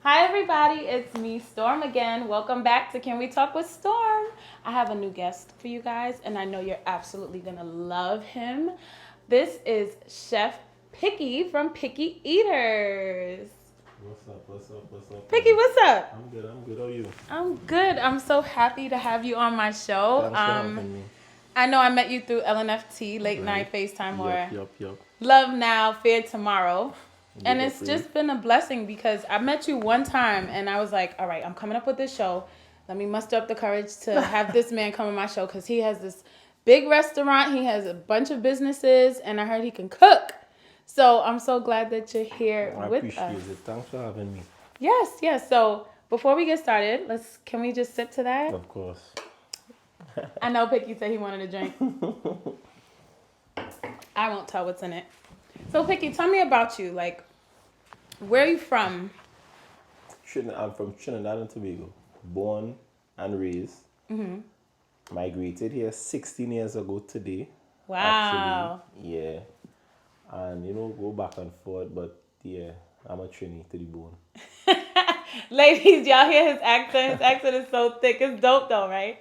Hi everybody, it's me, Storm again. Welcome back to Can We Talk with Storm. I have a new guest for you guys, and I know you're absolutely gonna love him. This is Chef Picky from Picky Eaters. What's up? Picky, what's up? I'm good. How are you? I'm good. I'm so happy to have you on my show. Thanks for having me. I know I met you through LNFT, late night Right. FaceTime, or Yup. Love Now, Fear Tomorrow. And Big up it's for you. just been a blessing because I met you one time and I was like, all right, I'm coming up with this show. Let me muster up the courage to have this man come on my show because he has this big restaurant. He has a bunch of businesses and I heard he can cook. So I'm so glad that you're here I with appreciate us. it. Thanks for having me. Yes. So before we get started, can we just sip to that? Of course. I know Picky said he wanted a drink. I won't tell what's in it. So Picky, tell me about you. Like, where are you from? I'm from Trinidad and Tobago. Born and raised. Migrated here 16 years ago today. Wow. Actually, yeah. And go back and forth, but yeah, I'm a Trini to the bone. Ladies, y'all hear his accent? His accent is so thick. It's dope though, right?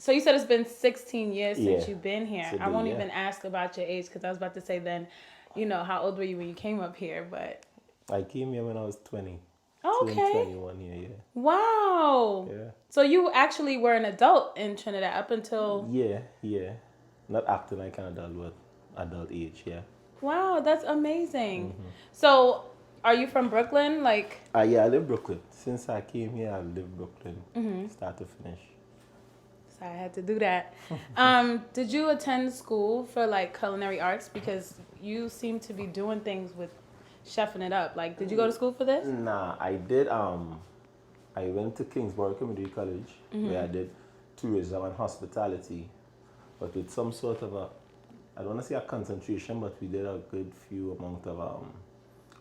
So you said it's been 16 years since you've been here. Today, I won't yeah. even ask about your age because I was about to say then, how old were you when you came up here, but. I came here when I was 20. Okay. Turned 21 here, yeah. Wow. Yeah. So you actually were an adult in Trinidad up until. Yeah. Not acting like an adult, but adult age, yeah. Wow, that's amazing. So are you from Brooklyn? Like. Yeah, I live Brooklyn. Since I came here, I live Brooklyn, start to finish. So I had to do that. Did you attend school for like culinary arts? Because you seem to be doing things with chefing it up. Like, did you go to school for this? Nah, I did. I went to Kingsborough Community College where I did tourism and hospitality, but with some sort of I don't want to say a concentration, but we did a good few amount of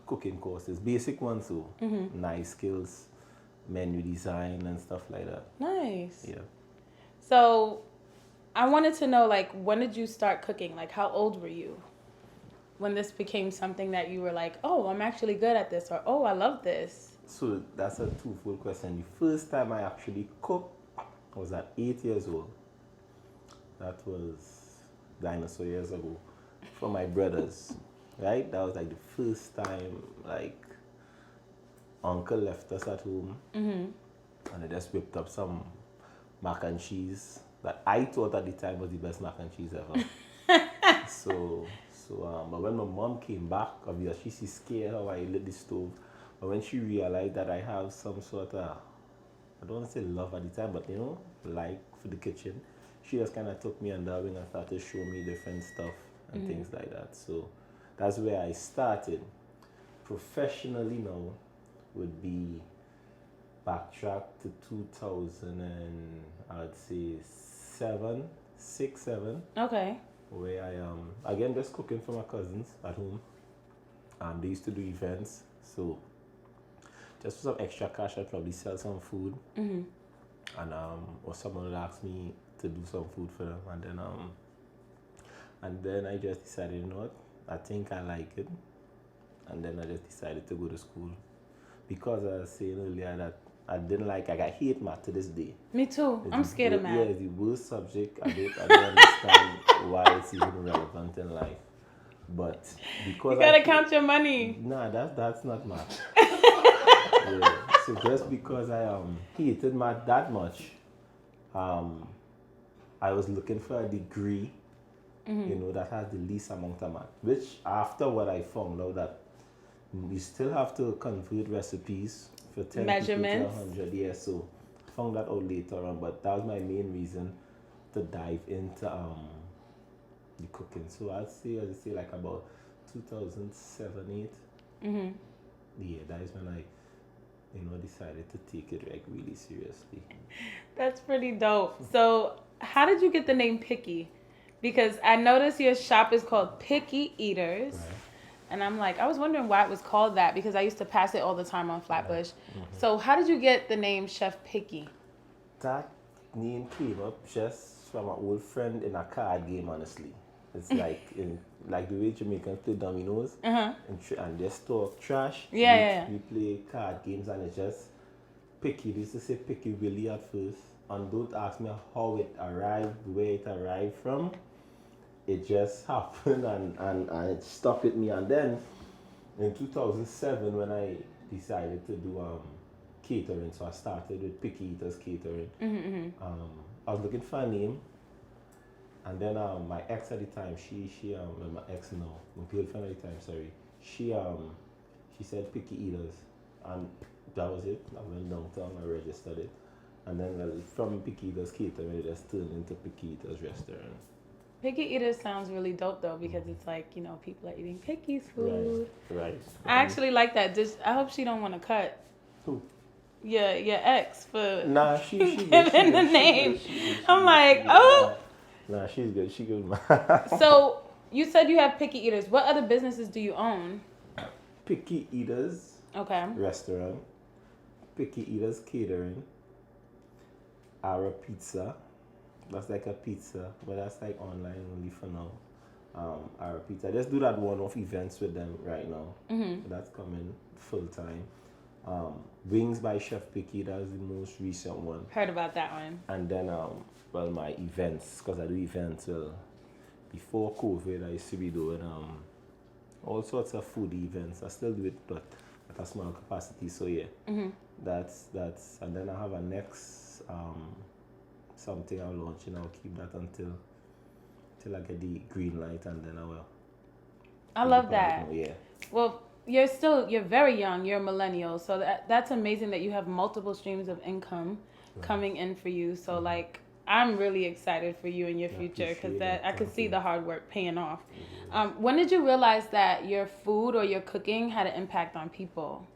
cooking courses, basic ones, so nice skills, menu design and stuff like that. Nice. Yeah. So I wanted to know, like, when did you start cooking? Like, how old were you when this became something that you were like, oh, I'm actually good at this, or oh, I love this? So that's a twofold question. The first time I actually cooked was at 8 years old. That was dinosaur years ago for my brothers, right? That was like the first time, like, uncle left us at home and I just whipped up some mac and cheese that I thought at the time was the best mac and cheese ever. But when my mom came back, obviously she's scared how I lit the stove. But when she realized that I have some sort of, I don't want to say love at the time, but like for the kitchen, she just kind of took me under her wing and started showing me different stuff and things like that. So that's where I started. Professionally now would be backtrack to 2000 and I'd say 6, 7. Okay. Where I again just cooking for my cousins at home. They used to do events, so just for some extra cash, I'd probably sell some food, and or someone would ask me to do some food for them, and then I just decided, you know what, I think I like it, and then I just decided to go to school because I was saying earlier that I hate math to this day. Me too. I'm scared of math. Yeah, it's the worst subject. I don't understand why it's even relevant in life. But because You gotta count your money. Nah, that's not math. Yeah. So just because I hated math that much, I was looking for a degree, that has the least amount of math. Which after what I found out that you still have to convert recipes for 10 Measurements. people to 100. Yeah, so I found that out later on, but that was my main reason to dive into the cooking. So I'd say like about 2007, 8. Yeah, that is when I decided to take it like really seriously. That's pretty dope. So how did you get the name Picky? Because I noticed your shop is called Picky Eaters. Right. And I'm like, I was wondering why it was called that because I used to pass it all the time on Flatbush. So how did you get the name Chef Picky? That name came up just from an old friend in a card game, honestly. It's like like the way Jamaicans play dominoes and just talk trash. Yeah. We play card games and it's just picky. They used to say picky Willie at first. And don't ask me how it arrived, where it arrived from. It just happened and it stuck with me. And then in 2007 when I decided to do catering, so I started with Picky Eaters Catering. I was looking for a name, and then my ex at the time, well, my ex now, my girlfriend at the time, sorry, she said Picky Eaters, and that was it. I went downtown, I registered it, and then from Picky Eaters Catering, it just turned into Picky Eaters Restaurant. Picky Eaters sounds really dope though, because it's like, people are eating Picky's food. Right. I actually like that. I hope she don't want to cut. Who? Your ex for Nah, she giving the name. I'm like, oh. Nah, she's good. She good, man. So you said you have Picky Eaters. What other businesses do you own? Picky Eaters. Okay. Restaurant. Picky Eaters Catering. Our Pizza. That's like a pizza, but that's like online only for now. Our Pizza. I just do that one-off events with them right now. So that's coming full time. Wings by Chef Picky, that was the most recent one. Heard about that one. And then, my events, because I do events. Well, before COVID, I used to be doing all sorts of food events. I still do it, but at a small capacity. So yeah, that's. And then I have a next something I'll launch, and I'll keep that until I get the green light, and then I will. I love that. Yeah. Well, you're very young. You're a millennial, so that's amazing that you have multiple streams of income coming in for you. So like, I'm really excited for you and your future, because I could see the hard work paying off. When did you realize that your food or your cooking had an impact on people?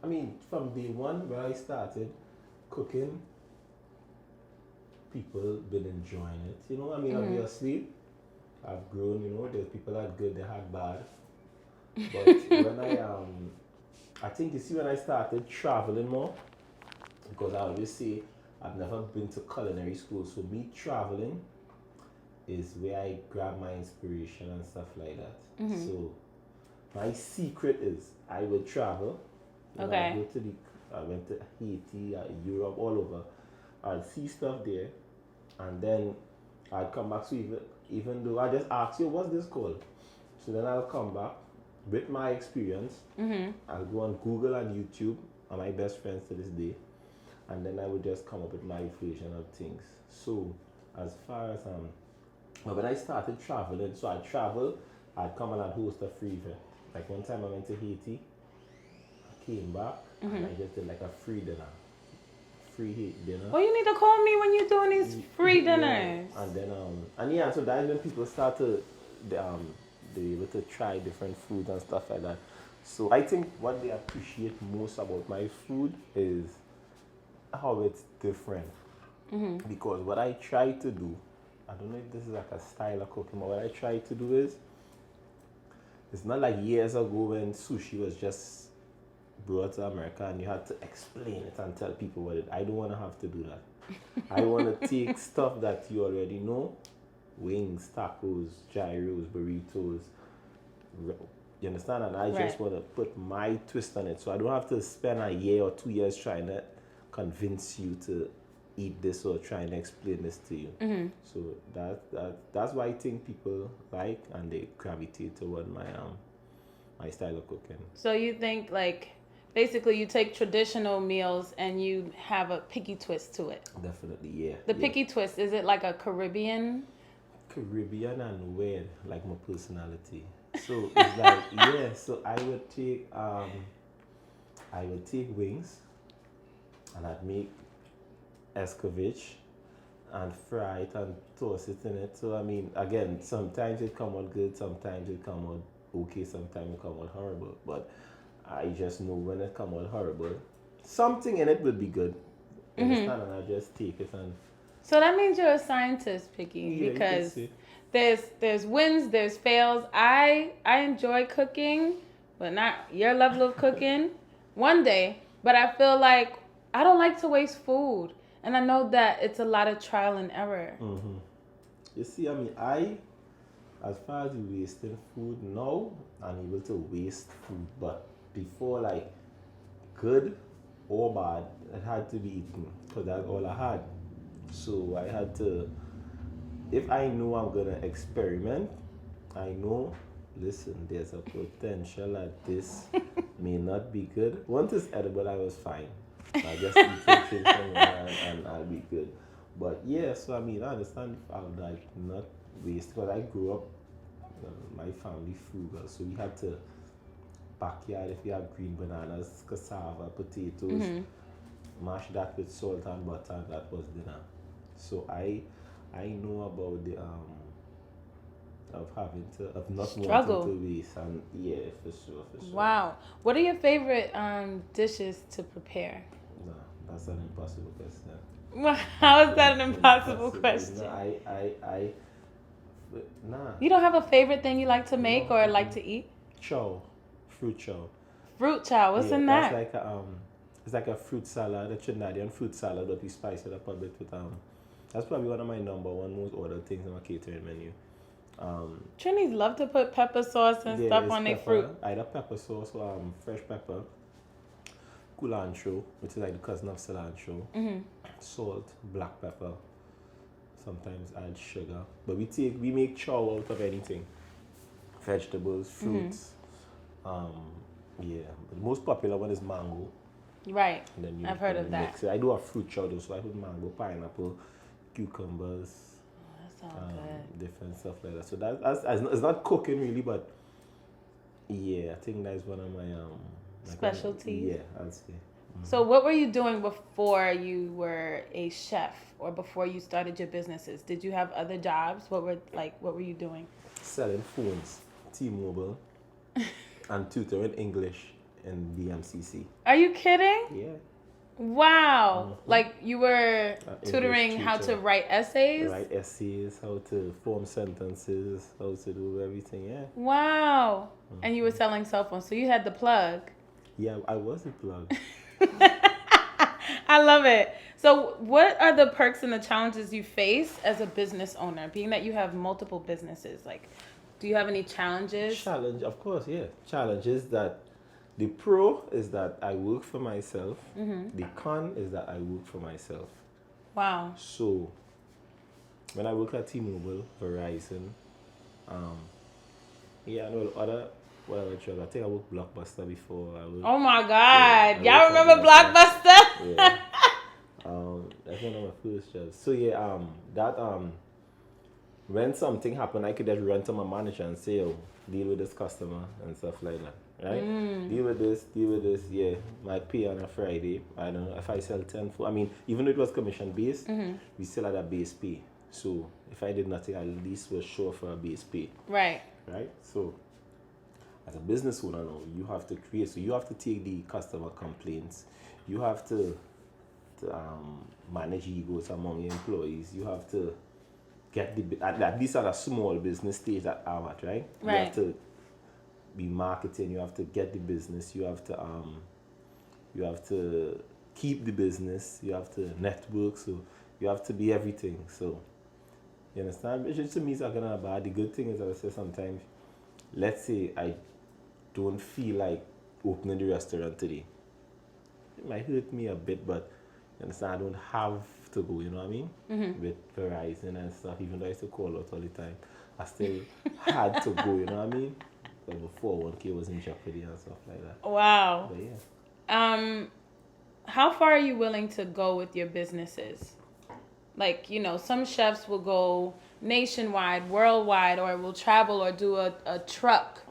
I mean, from day one when I started cooking, people been enjoying it. I mean, obviously, I've grown. There's people that good, they had bad. But when I think you see when I started traveling more, because I always say I've never been to culinary school, so me traveling is where I grab my inspiration and stuff like that. So my secret is I would travel. Okay. I went to Haiti, Europe, all over. I'd see stuff there, and then I'd come back. So even though I just ask you, what's this called? So then I'll come back with my experience. I'll go on Google and YouTube, are my best friends to this day, and then I would just come up with my version of things. So as far as when I started traveling, so I'd travel, I'd come and I'd host a free event. Like one time I went to Haiti, I came back, and I just did like a free dinner. Free Haiti dinner. Well, you need to call me when you're doing these free dinners. Yeah. And then so that's when people start to they able to try different foods and stuff like that. So I think what they appreciate most about my food is how it's different. Because what I try to do, I don't know if this is like a style of cooking, but what I try to do is, it's not like years ago when sushi was just brought to America and you had to explain it and tell people what it. I don't want to have to do that. I want to take stuff that you already know, wings, tacos, gyros, burritos. You understand? And I just want to put my twist on it. So I don't have to spend a year or 2 years trying to convince you to eat this or trying to explain this to you. So that's why I think people like and they gravitate toward my style of cooking. So you think like basically you take traditional meals and you have a picky twist to it. Definitely, yeah. The picky twist, is it like a Caribbean and weird, like my personality. So it's like so I would take wings and I'd make escovitch and fry it and toss it in it. So I mean, again, sometimes it come out good, sometimes it come out okay, sometimes it come out horrible. But I just know when it come out horrible, something in it would be good. Understand? And I just take it and. So that means you're a scientist, Picky, because there's wins, there's fails. I enjoy cooking, but not your level of cooking. One day, but I feel like I don't like to waste food. And I know that it's a lot of trial and error. You see, I mean, as far as wasting food now, I'm able to waste food, but before, like, good or bad, it had to be eaten because that's all I had. So I had to, if I know I'm gonna experiment, I know, listen, there's a potential that this may not be good. Once it's edible, I was fine. I just eat some things and I'll be good. But yeah, so I mean, I understand I would like not waste because I grew up, my family frugal, so we had to backyard if you have green bananas, cassava, potatoes, mash that with salt and butter, and that was dinner. So I know about the of having to of not Struggle. wanting to waste, and yeah, for sure, for sure. Wow. What are your favorite dishes to prepare? No, that's an impossible question. How is that an impossible question? No, nah. You don't have a favorite thing you like to make No, or like to eat? Chow, fruit chow. Fruit chow. What's Yeah, in that's that? like a it's like a fruit salad, a Trinidadian fruit salad, but we spice it up a bit with That's probably one of my number one most ordered things on my catering menu. Trinis love to put pepper sauce and stuff it's on their pepper, fruit. either pepper sauce or fresh pepper, culantro, which is like the cousin of cilantro, salt, black pepper. Sometimes add sugar, but we make chow out of anything, vegetables, fruits. Yeah, but the most popular one is mango. Right. And then I've heard then of you that. mix it. I do a fruit chow though, so I put mango, pineapple, cucumbers, That sounds good. different stuff like that. So that's it's not cooking really, but yeah, I think that's one of my Specialties? Yeah, I'd say. So what were you doing before you were a chef or before you started your businesses? Did you have other jobs? What were you doing? Selling phones, T-Mobile, and tutoring English in BMCC. Are you kidding? Yeah. Wow. Like you were tutoring English how to tutor. write essays? Write essays, how to form sentences, how to do everything, yeah. Wow. And you were selling cell phones. So you had the plug. Yeah, I was a plug. I love it. So what are the perks and the challenges you face as a business owner, being that you have multiple businesses? Like, do you have any challenges? Challenge, of course, yeah. Challenge is that the pro is that I work for myself. The con is that I work for myself. Wow. So when I work at T-Mobile, Verizon, yeah, I know other I think I worked Blockbuster before. Oh my God. I Y'all worked remember at Blockbuster? Yeah. That's one of my first jobs. So yeah, that when something happened, I could just run to my manager and say, "Oh, deal with this customer and stuff like that." Right? Deal with this. Yeah, my pay on a Friday. I don't know if I sell 10 for. I mean, even though it was commission based, we still had a base pay. So if I did nothing, I at least was sure for a base pay. Right. Right. So as a business owner now, you have to create. So you have to take the customer complaints. You have to manage egos among your employees. You have to get at least at a small business stage that I'm at, right? Right. You have to be marketing. You have to get the business. You have to keep the business. You have to network. So you have to be everything. So you understand? Which to me is not gonna be bad. The good thing is that I say sometimes, let's say I don't feel like opening the restaurant today. It might hurt me a bit, but you understand, I don't have to go, you know what I mean? With Verizon and stuff, even though I used to call out all the time, I still had to go, you know what I mean? But before 1K was in jeopardy and stuff like that. Wow. But yeah. How far are you willing to go with your businesses? Like, some chefs will go nationwide, worldwide, or will travel or do a truck.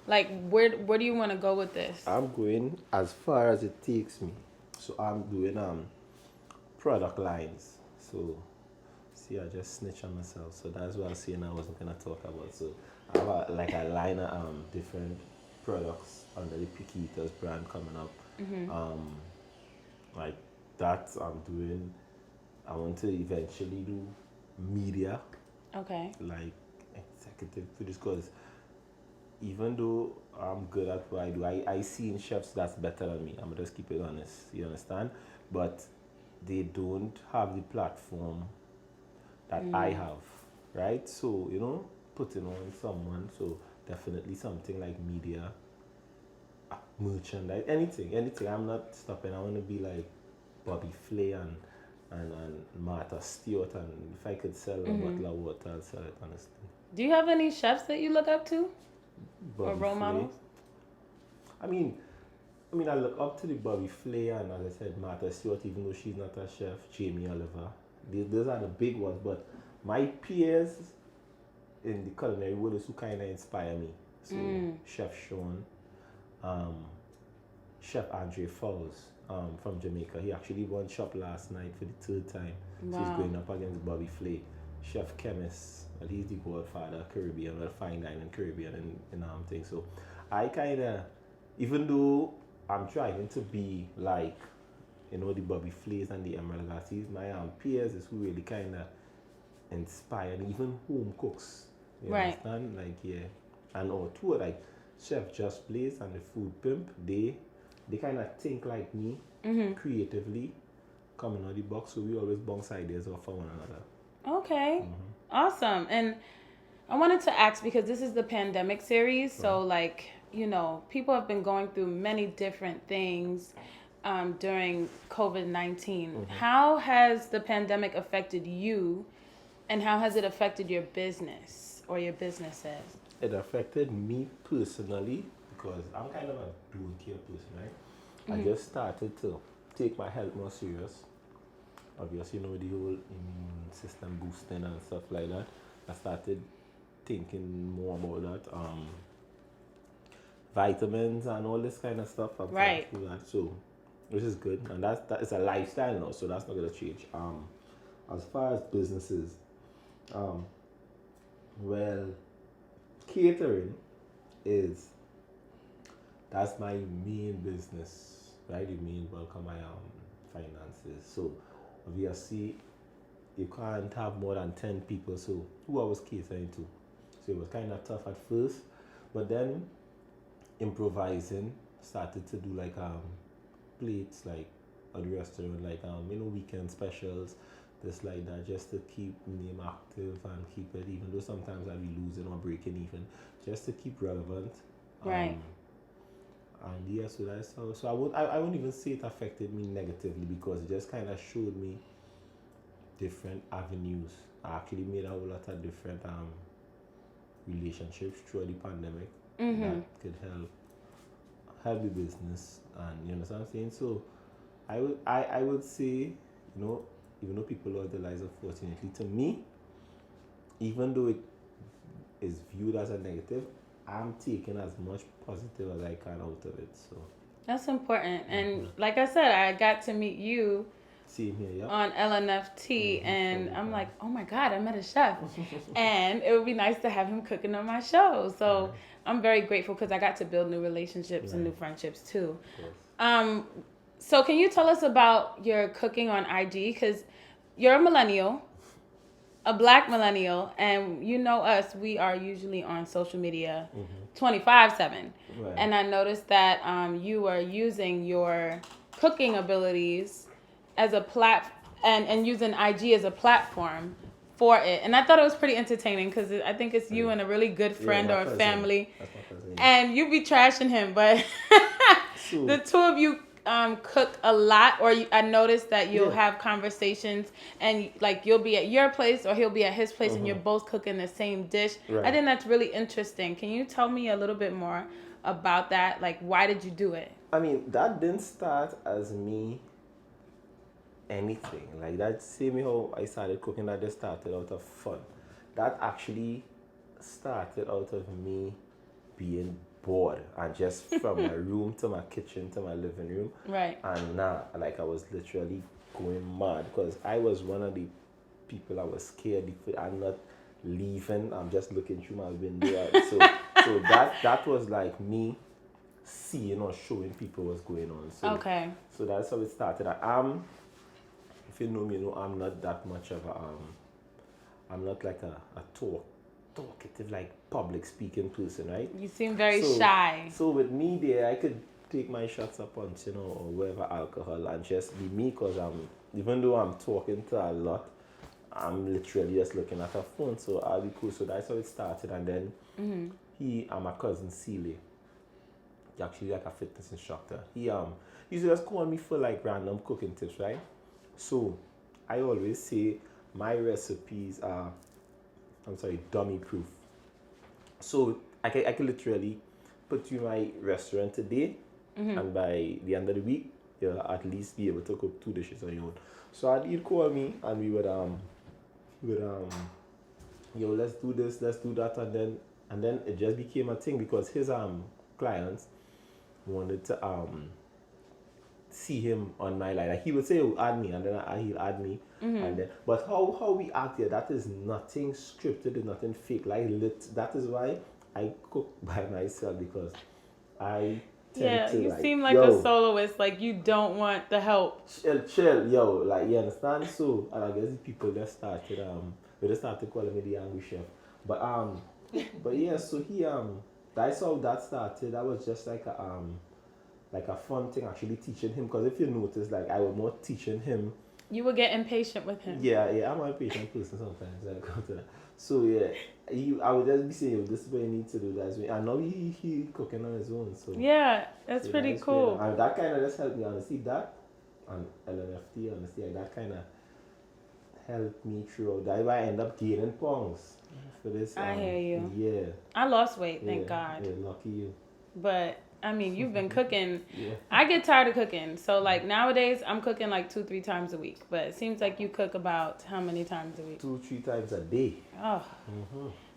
Like, where do you want to go with this? I'm going as far as it takes me. So I'm doing product lines. So see, I just snitched on myself. So that's what I was saying I wasn't gonna talk about. So I have a line of different products under the Picky Eaters brand coming up. Like that I'm doing. I want to eventually do media. Okay. Like executive produce, because even though I'm good at what I do, I see in chefs that's better than me. I'm gonna just keep it honest. You understand? But they don't have the platform that I have, right? So, putting on someone, so definitely something like media, merchandise, anything. I'm not stopping. I want to be like Bobby Flay and Martha Stewart, and if I could sell a bottle of water, I'll sell it, honestly. Do you have any chefs that you look up to or Bobby role Flay. models? I mean, I look up to the Bobby Flay and, as I said, Martha Stewart, even though she's not a chef, Jamie Oliver. Those are the big ones, but my peers in the culinary world is who kind of inspire me. So, Chef Sean, um, Chef Andre Fowles from Jamaica. He actually won shop last night for the third time. So he's going up against Bobby Flay. Chef Chemist, well, he's the godfather of Caribbean, well, fine dining Caribbean and things. So I kind of, even though I'm trying to be like, the Bobby Flays and the Emerald Garcias, my peers is who really kind of inspired, even home cooks. You understand? Like, yeah. And or two, like Chef Just Blaze and the Food Pimp, they kind of think like me, creatively, coming out of the box, so we always bounce ideas off of one another. Okay. Awesome. And I wanted to ask, because this is the pandemic series, so like, people have been going through many different things during COVID-19. How has the pandemic affected you, and how has it affected your business or your businesses? It affected me personally because I'm kind of a do-it-here person, right? I just started to take my health more serious. Obviously, the whole immune system boosting and stuff like that. I started thinking more about that. Vitamins and all this kind of stuff. Right. So, which is good. And that is a lifestyle now, so that's not going to change. As far as businesses, well, catering that's my main business, right? The main bulk of my finances. So obviously you can't have more than 10 people, so who I was catering to. So it was kind of tough at first, but then improvising, started to do like plates like at the restaurant, like weekend specials, this like that, just to keep name active and keep it, even though sometimes I'll be losing or breaking even, just to keep relevant. Right. And yeah, so that's how. So I won't even say it affected me negatively, because it just kind of showed me different avenues. I actually made a whole lot of different relationships through the pandemic that could help the business, and you understand what I'm saying. So I would say, even though people lost their lives, unfortunately, to me, even though it is viewed as a negative, I'm taking as much positive as I can out of it. So that's important. And like I said, I got to meet you same here, yeah. on LNFT, and I'm like, oh my God, I met a chef. And it would be nice to have him cooking on my show. So I'm very grateful, because I got to build new relationships and new friendships too. So can you tell us about your cooking on IG? Because you're a millennial, a Black millennial, and us, we are usually on social media 24/7. Right. And I noticed that you are using your cooking abilities as a and using IG as a platform for it. And I thought it was pretty entertaining, because I think it's you and a really good friend or a family. That's my cousin. And you be trashing him, but the two of you cook a lot, or I noticed that you'll have conversations, and like you'll be at your place or he'll be at his place, and you're both cooking the same dish. Right. I think that's really interesting. Can you tell me a little bit more about that? Like, why did you do it? I mean, that didn't start as me anything. Like, that same how I started cooking, that just started out of fun. That actually started out of me being bored, and just from my room to my kitchen to my living room. Right. And now, like, I was literally going mad, because I was one of the people, I was scared. I'm not leaving. I'm just looking through my window. So that was like me seeing or showing people what's going on. So, okay. So that's how it started. If you know me, I'm not that much of I'm not like a talkative, like public speaking person, right? You seem very shy. So with me there, I could take my shots of punch, or whatever alcohol, and just be me, because even though I'm talking to a lot, I'm literally just looking at a phone, so I'll be cool. So that's how it started, and then he and my cousin Celie, he actually like a fitness instructor. He used to just call me for like random cooking tips, right? So I always say my recipes are, dummy proof. So I can literally put you in my restaurant today, and by the end of the week, you'll at least be able to cook 2 dishes on your own. So he'd call me, and we would yo, let's do this, let's do that, and then it just became a thing, because his clients wanted to see him on my line. Like he would say, "Oh, add me," and then he'll add me, and then. But how we act here, that is nothing scripted, is nothing fake. Like that is why I cook by myself, because I tend to, you like, seem like a soloist. Like you don't want the help. Chill, yo. Like, you understand? So, and I guess the people that started they just started calling me the angry chef. But yeah. So that's how that started. That was just like a fun thing, actually teaching him, because if you notice, like, I was more teaching him. You would get impatient with him. Yeah, I'm a patient person sometimes. I come to that. So yeah, I would just be saying, this is what you need to do. That's me. And now he cooking on his own. So yeah, that's pretty cool. And that kind of just helped me, honestly. That and LNFT, honestly, like, that kind of helped me throughout. That's why I end up gaining pounds for this. I hear you. Yeah. I lost weight, thank God. Yeah, lucky you. But I mean, you've been cooking. Yeah. I get tired of cooking. So like nowadays I'm cooking like 2-3 times a week. But it seems like you cook about how many times a week? 2-3 times a day. Oh.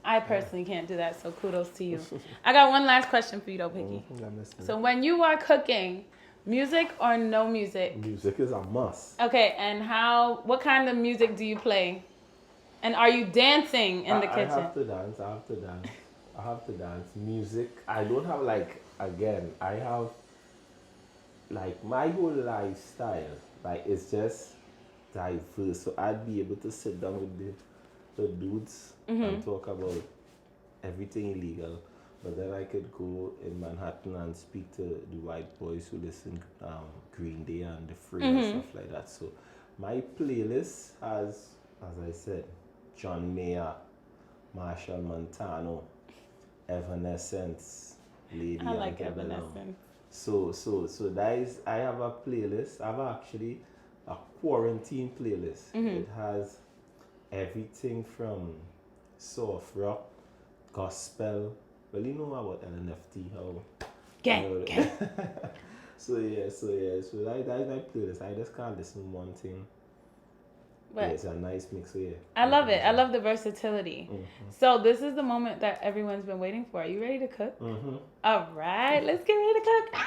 I personally can't do that, so kudos to you. I got one last question for you though, Picky. So when you are cooking, music or no music? Music is a must. Okay, and what kind of music do you play? And are you dancing in the kitchen? I have to dance. Music, I don't have, like, again, I have, like, my whole lifestyle, like, it's just diverse. So I'd be able to sit down with the dudes and talk about everything illegal. But then I could go in Manhattan and speak to the white boys who listen Green Day and The Free and stuff like that. So my playlist has, as I said, John Mayer, Marshall Montano, Evanescence, Lady I like and Evanescence. So that is, I have a playlist. I have actually a quarantine playlist. It has everything from soft rock, gospel. Well, you know about LNFT, how. Gang. So that's my playlist. I just can't listen to one thing. But yeah, it's a nice mix. So yeah. I love it. I love the versatility. So this is the moment that everyone's been waiting for. Are you ready to cook? All right, let's get ready to cook.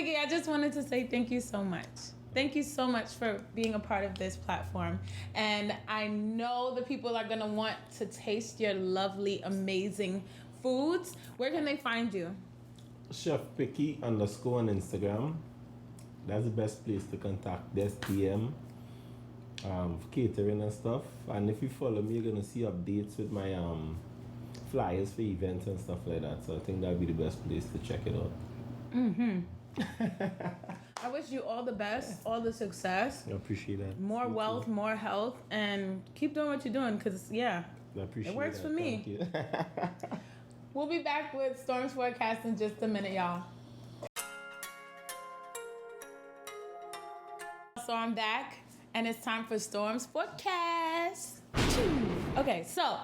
Nikki, I just wanted to say thank you so much. Thank you so much for being a part of this platform. And I know the people are going to want to taste your lovely, amazing foods. Where can they find you? Chef Picky _ on Instagram. That's the best place to contact. There's DM, catering and stuff. And if you follow me, you're going to see updates with my flyers for events and stuff like that. So I think that'd be the best place to check it out. I wish you all the best, all the success. I appreciate that. More wealth, more health, and keep doing what you're doing because, I appreciate it works that. for me. Thank you. We'll be back with Storm's forecast in just a minute, y'all. So I'm back, and it's time for Storm's forecast. Okay, so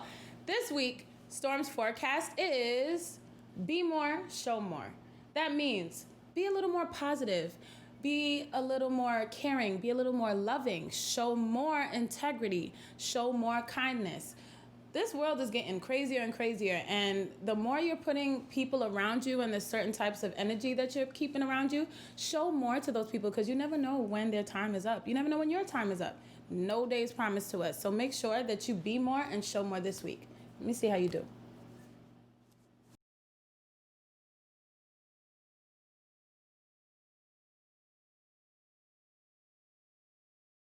this week, Storm's forecast is be more, show more. That means be a little more positive, be a little more caring, be a little more loving, show more integrity, show more kindness. This world is getting crazier and crazier, and the more you're putting people around you and the certain types of energy that you're keeping around you, show more to those people because you never know when their time is up. You never know when your time is up. No day's promised to us. So make sure that you be more and show more this week. Let me see how you do.